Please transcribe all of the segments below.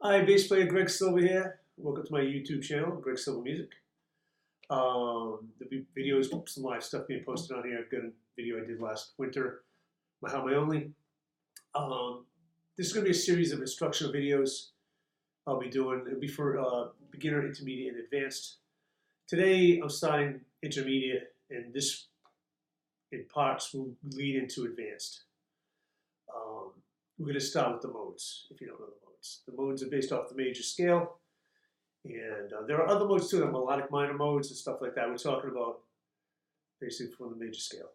Hi, bass player Greg Silva here. Welcome to my YouTube channel, Greg Silva Music. There'll be videos, some live stuff being posted on here. I've got a video I did last winter, How My Only. This is going to be a series of instructional videos I'll be doing. It'll be for beginner, intermediate, and advanced. Today I'm starting intermediate, and this in parts will lead into advanced. We're going to start with the modes, if you don't know the modes. The modes are based off the major scale, and there are other modes too, the melodic minor modes and stuff like that. We're talking about basically from the major scale.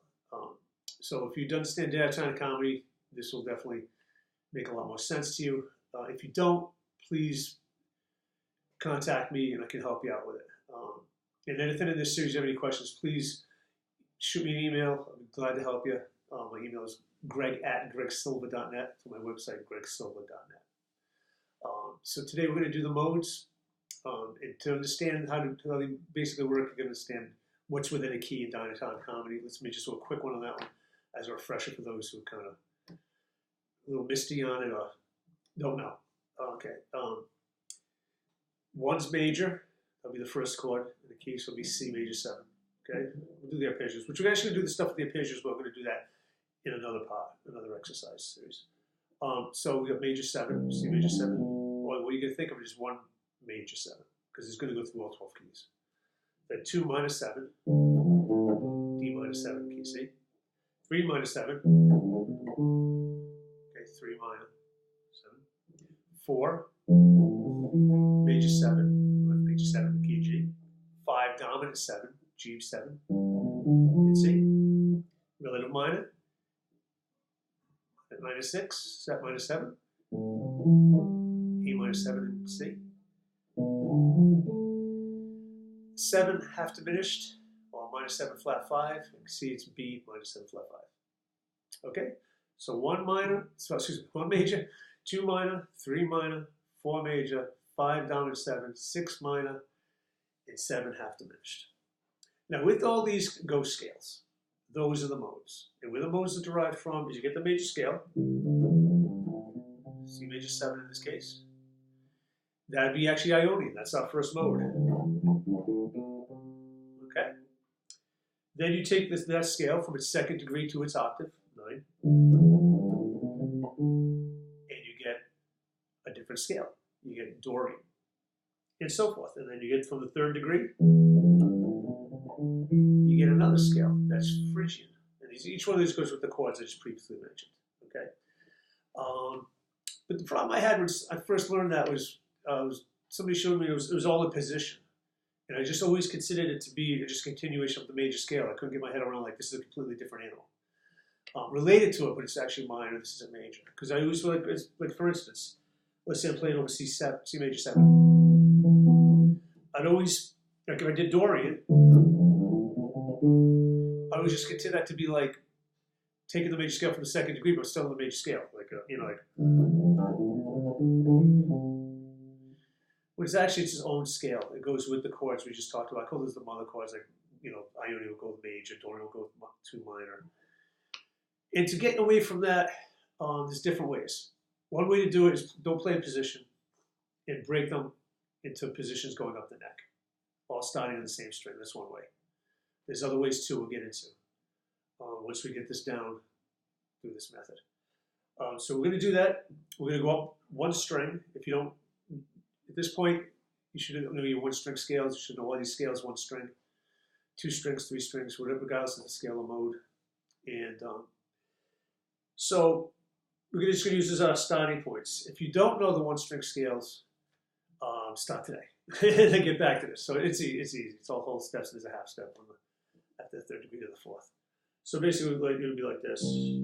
So if you understand daytime comedy, this will definitely make a lot more sense to you. If you don't, please contact me and I can help you out with it. And then if in this series you have any questions, please shoot me an email. I'll be glad to help you. My email is greg@gregsilva.net, to my website, gregsilva.net. So today we're going to do the modes. And to understand how they basically work, you're going to understand what's within a key in daytime comedy. Let's make just a quick one on that one as a refresher for those who are kind of a little misty on it or don't know. Okay. One's major. That'll be the first chord in the key, so it'll be C major 7. Okay, we'll do the arpeggios, which we're actually going to do the stuff with the arpeggios, but we're going to do that in another part, another exercise series. So we got major 7, C major 7. Well, what are you going to think of it is one major 7, because it's going to go through all 12 keys. Then 2 minor 7, D minor 7, key C. 3 minor 7, okay, 3 minor 7. 4, major 7, major 7, key G. 5 dominant 7, G 7, and C. Relative minor, at minor 6, set minor 7, E minor 7, and C. 7 half diminished, or minor 7 flat 5, and C it's B minor 7 flat 5. Okay, so 1 major, 2 minor, 3 minor, 4 major, 5 dominant 7, 6 minor, and 7 half diminished. Now with all these ghost scales, those are the modes. And where the modes are derived from is you get the major scale, C major 7 in this case. That'd be actually Ionian, that's our first mode. Okay? Then you take that scale from its second degree to its octave, 9, and you get a different scale. You get Dorian, and so forth. And then you get from the third degree, you get another scale, that's Phrygian. And each one of these goes with the chords I just previously mentioned. Okay? But the problem I had when I first learned that was somebody showed me it was all in position. And I just always considered it to be just a continuation of the major scale. I couldn't get my head around like this is a completely different animal. Related to it, but it's actually minor, this is a major. Because I always feel like for instance, let's say I'm playing over C major 7. I'd always, like if I did Dorian, I would just consider that to be like taking the major scale from the second degree, but still in the major scale. Like, Well, it's actually its own scale. It goes with the chords we just talked about. I call those the mother chords, like, Ionian will go with major, Dorian will go with 2 minor. And to get away from that, there's different ways. One way to do it is don't play in position and break them into positions going up the neck, all starting on the same string. That's one way. There's other ways too we'll get into once we get this down through this method. So we're going to do that. We're going to go up one string. If you don't, at this point, you should know your 1-string scales. You should know all these scales, 1 string, 2 strings, 3 strings, whatever, regardless of the scale or mode. And so we're just going to use this as our starting points. If you don't know the 1-string scales, start today and then get back to this. So it's easy. It's all whole steps. There's a half step at the third degree to the fourth. So basically, it'll be like this: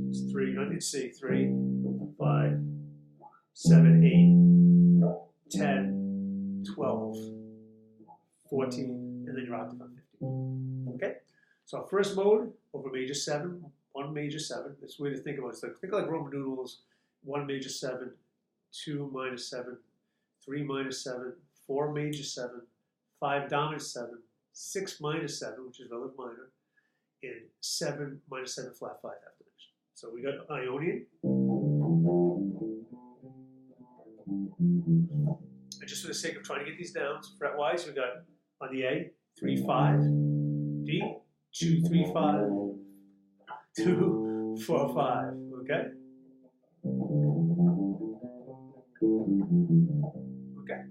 it's 3. It's C 3, 5, 7, 8, 10, 12, 14, and then your octave on 15. Okay. So our first mode over major 7, 1 major 7. That's the way to think about it. So think like Roman numerals: 1 major 7, 2 minor 7, 3 minor 7, 4 major 7, 5 dominant 7, 6 minor 7, which is relative minor, and 7 minor 7 flat 5 half diminished. So we got Ionian, And just for the sake of trying to get these down, so fret-wise, we got on the A, 3, 5, D, 2, 3, 5, 2, 4, 5, okay? Okay.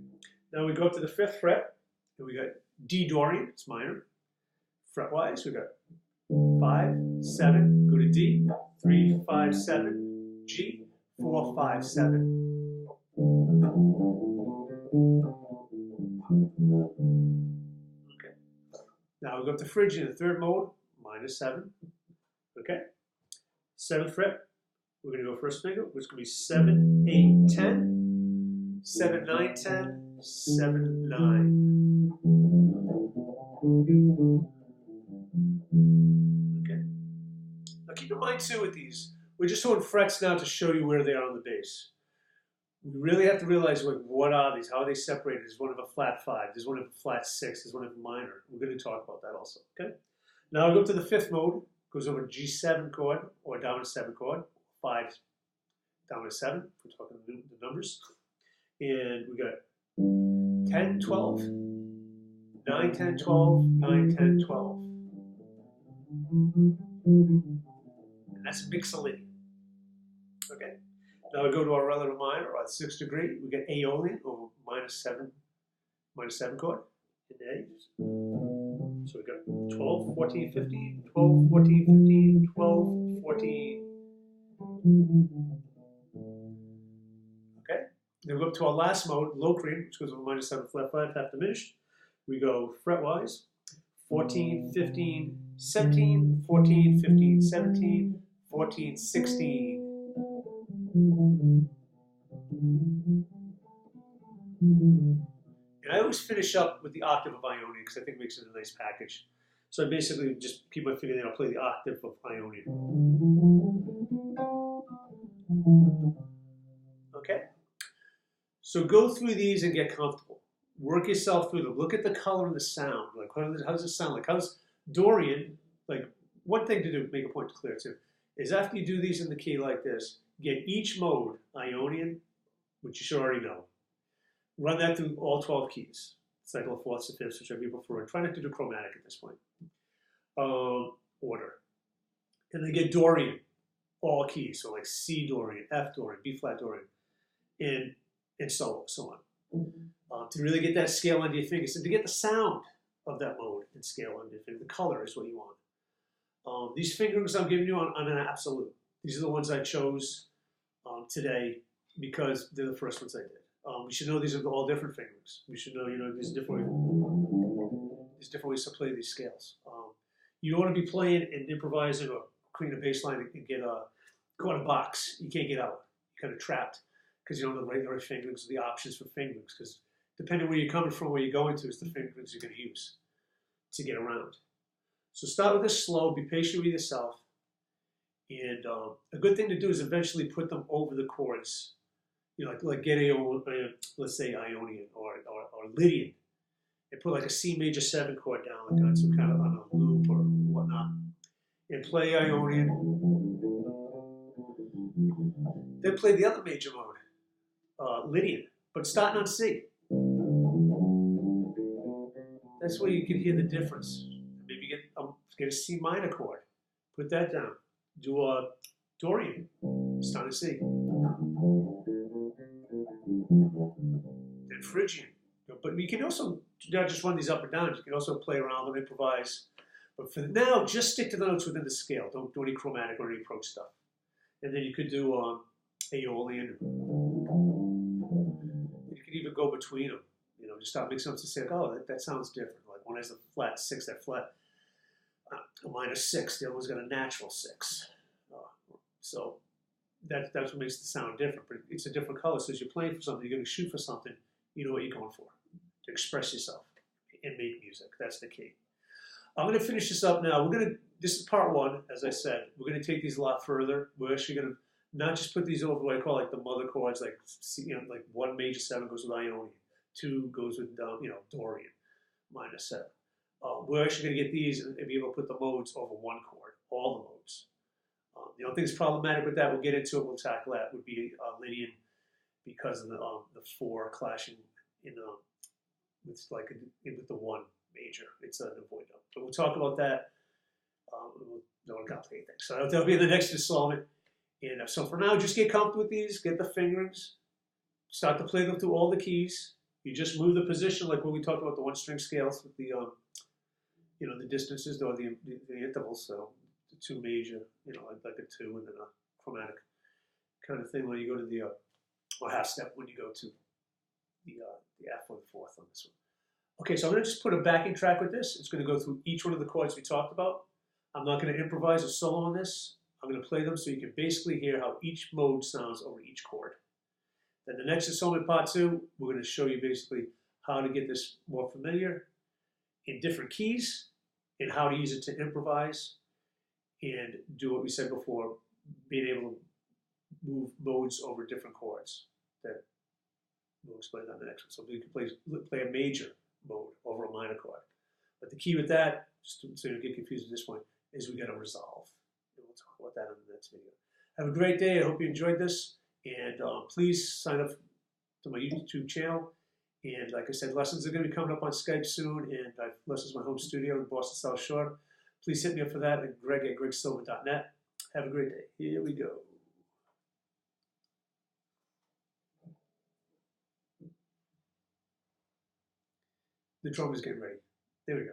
Now we go up to the 5th fret, and we got D Dorian, it's minor. Fret-wise, we got 5, 7, go to D, 3, 5, 7, G, 4, 5, 7. Okay. Now we go up to Phrygian in the 3rd mode, -7. Okay. 7th fret, we're going to go first finger, which is going to be 7, 8, 10, 7, 9, 10, 7, 9. Okay. Now keep in mind too with these, we're just doing frets now to show you where they are on the bass. We really have to realize, like, what are these? How are they separated? There's one of a flat 5, there's one of a flat 6, there's one of a minor. We're going to talk about that also. Okay. Now we go to the 5th mode, goes over G7 chord or dominant 7 chord, 5 dominant 7. If we're talking the numbers, and we got 10, 12, 9, 10, 12, 9, 10, 12. And that's mixolydian. Okay. Now we go to our relative minor, our 6th degree. We get Aeolian over -7 chord in A. So we got 12, 14, 15, 12, 14, 15, 12, 14. Okay. Then we go up to our last mode, Locrian, which goes over -7 flat 5, half diminished. We go fretwise, 14, 15, 17, 14, 15, 17, 14, 16. And I always finish up with the octave of Ionian because I think it makes it a nice package. So I basically just keep my finger there, I'll play the octave of Ionian. Okay? So go through these and get comfortable. Work yourself through them. Look at the color and the sound. Like, how does it sound like? How's Dorian? Like, one thing to do, make a point to clear too, is after you do these in the key like this, get each mode, Ionian, which you should already know. Run that through all 12 keys. Cycle of 4ths to 5ths, whichever you prefer. Try not to do chromatic at this point. Order. And then get Dorian, all keys. So like C Dorian, F Dorian, B flat Dorian, and so on. To really get that scale under your fingers and to get the sound of that mode and scale under your fingers. The color is what you want. These fingerings I'm giving you on an absolute. These are the ones I chose today because they're the first ones I did. We should know these are all different fingerings. We should know, there's different ways to play these scales. You don't want to be playing and improvising or creating a bass line and get caught in a box. You can't get out. You're kind of trapped because you don't know the right fingerings or the options for fingerings. Because depending where you're coming from, where you're going to, is the fingerings you're going to use to get around. So start with this slow. Be patient with yourself. And a good thing to do is eventually put them over the chords. Like get let's say Ionian or Lydian, and put like a C major 7 chord down, like on some kind of on a loop or whatnot, and play Ionian. Then play the other major mode, Lydian, but starting on C. That's where you can hear the difference. Maybe get a C minor chord, put that down. Do a Dorian, start on C. Then Phrygian. But you can also not just run these up and down, you can also play around them, improvise. But for now, just stick to the notes within the scale. Don't do any chromatic or any approach stuff. And then you could do Aeolian. You could even go between them. Just start mixing up to say, oh, that sounds different. Like one has a flat 6, that flat a -6, the other one's got a natural 6. So that's what makes the sound different. But it's a different color. So as you're playing for something, you're going to shoot for something, you know what you're going for. To express yourself and make music. That's the key. I'm going to finish this up now. This is part 1, as I said. We're going to take these a lot further. We're actually going to not just put these over what I call like the mother chords, like like 1 major 7 goes with Ionian, 2 goes with Dorian, -7. We're actually going to get these and be able to put the modes over 1 chord, all the modes. The only thing that's problematic with that, we'll get into it, we'll tackle that, would be Lydian, because of the 4 clashing in with like with the 1 major. It's an avoid up. But we'll talk about that. We'll don't complicate things. So that'll be in the next installment. And so for now, just get comfortable with these. Get the fingerings. Start to play them through all the keys. You just move the position, like when we talked about the 1-string scales with the the distances or the intervals. So the 2 major, like a 2 and then a chromatic kind of thing. When you go to the or half step when you go to the F or the 4th on this one. Okay, so I'm going to just put a backing track with this. It's going to go through each one of the chords we talked about. I'm not going to improvise a solo on this. I'm going to play them so you can basically hear how each mode sounds over each chord. Then the next installment, part 2, we're going to show you basically how to get this more familiar in different keys and how to use it to improvise and do what we said before, being able to move modes over different chords that we'll explain on the next one. So we can play a major mode over a minor chord. But the key with that, just so you don't get confused at this point, is we got to resolve. And we'll talk about that in the next video. Have a great day. I hope you enjoyed this. And please sign up to my YouTube channel. And like I said, lessons are going to be coming up on Skype soon. And lessons in my home studio in Boston South Shore. Please hit me up for that at greg@gregsilva.net. Have a great day. Here we go. The drum is getting ready. There we go.